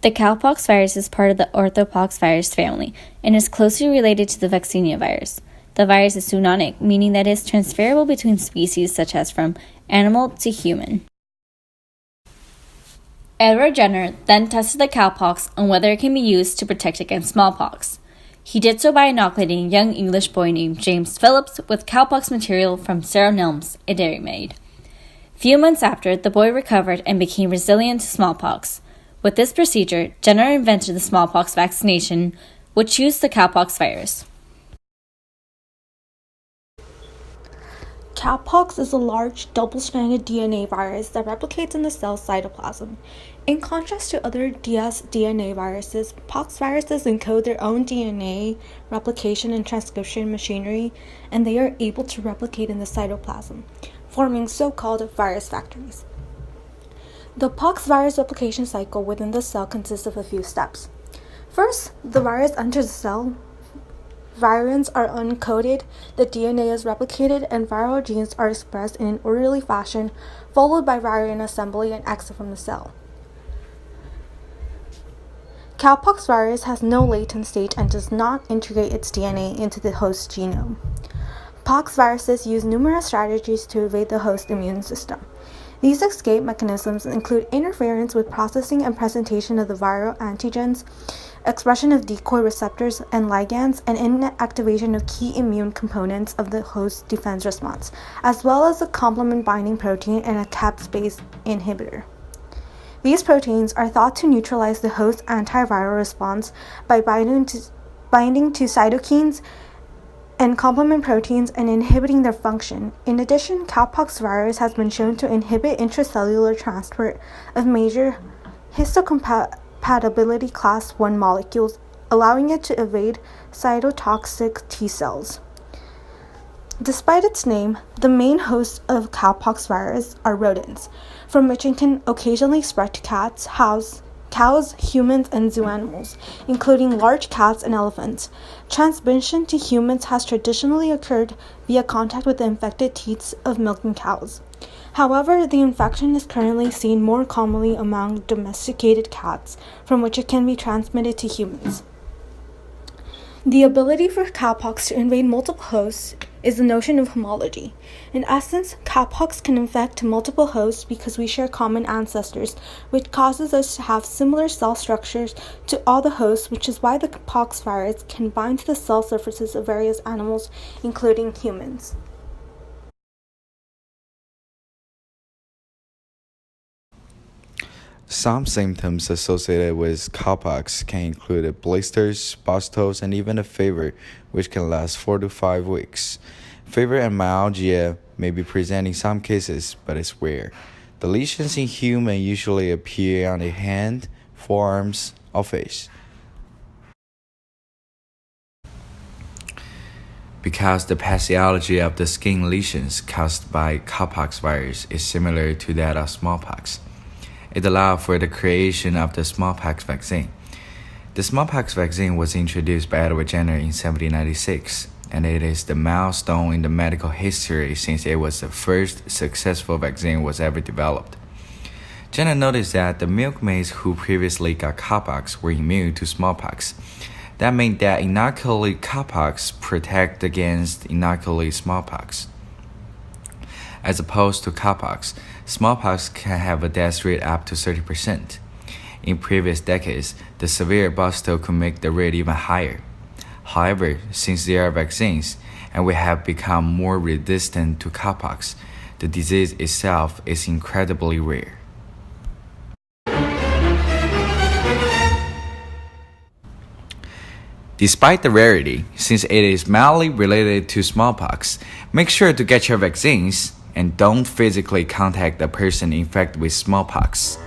The cowpox virus is part of the orthopox virus family and is closely related to the vaccinia virus. The virus is zoonotic, meaning that it is transferable between species such as from animal to human. Edward Jenner then tested the cowpox on whether it can be used to protect against smallpox. He did so by inoculating a young English boy named James Phillips with cowpox material from Sarah Nelms, a dairy maid. Few months after, the boy recovered and became resilient to smallpox. With this procedure, Jenner invented the smallpox vaccination, which used the cowpox virus. Cowpox is a large, double-stranded DNA virus that replicates in the cell's cytoplasm. In contrast to other dsDNA viruses, pox viruses encode their own DNA replication and transcription machinery, and they are able to replicate in the cytoplasm, forming so-called virus factories. The pox virus replication cycle within the cell consists of a few steps. First, the virus enters the cell. Virions are uncoded, the DNA is replicated, and viral genes are expressed in an orderly fashion, followed by virion assembly and exit from the cell. Cowpox virus has no latent state and does not integrate its DNA into the host genome. Pox viruses use numerous strategies to evade the host immune system. These escape mechanisms include interference with processing and presentation of the viral antigens, expression of decoy receptors and ligands, and inactivation of key immune components of the host defense response, as well as a complement binding protein and a capspase inhibitor. These proteins are thought to neutralize the host's antiviral response by binding to cytokines and complement proteins and inhibiting their function. In addition, cowpox virus has been shown to inhibit intracellular transport of major histocompatibility class I molecules, allowing it to evade cytotoxic T cells. Despite its name, the main hosts of cowpox virus are rodents, from which it can occasionally spread to cats, cows, humans, and zoo animals, including large cats and elephants. Transmission to humans has traditionally occurred via contact with the infected teats of milking cows. However, the infection is currently seen more commonly among domesticated cats, from which it can be transmitted to humans. The ability for cowpox to invade multiple hosts is the notion of homology. In essence, cowpox can infect multiple hosts because we share common ancestors, which causes us to have similar cell structures to all the hosts, which is why the pox virus can bind to the cell surfaces of various animals, including humans. Some symptoms associated with cowpox can include blisters, pustles, and even a fever, which can last 4 to 5 weeks. Fever and myalgia may be present in some cases, but it's rare. The lesions in humans usually appear on the hand, forearms, or face. Because the pathology of the skin lesions caused by cowpox virus is similar to that of smallpox, it allowed for the creation of the smallpox vaccine. The smallpox vaccine was introduced by Edward Jenner in 1796, and it is the milestone in the medical history since it was the first successful vaccine was ever developed. Jenner noticed that the milkmaids who previously got cowpox were immune to smallpox. That meant that inoculated cowpox protect against inoculated smallpox. As opposed to cowpox, smallpox can have a death rate up to 30%. In previous decades, the severe bustle could make the rate even higher. However, since there are vaccines, and we have become more resistant to cowpox, the disease itself is incredibly rare. Despite the rarity, since it is mildly related to smallpox, make sure to get your vaccines and don't physically contact the person infected with smallpox.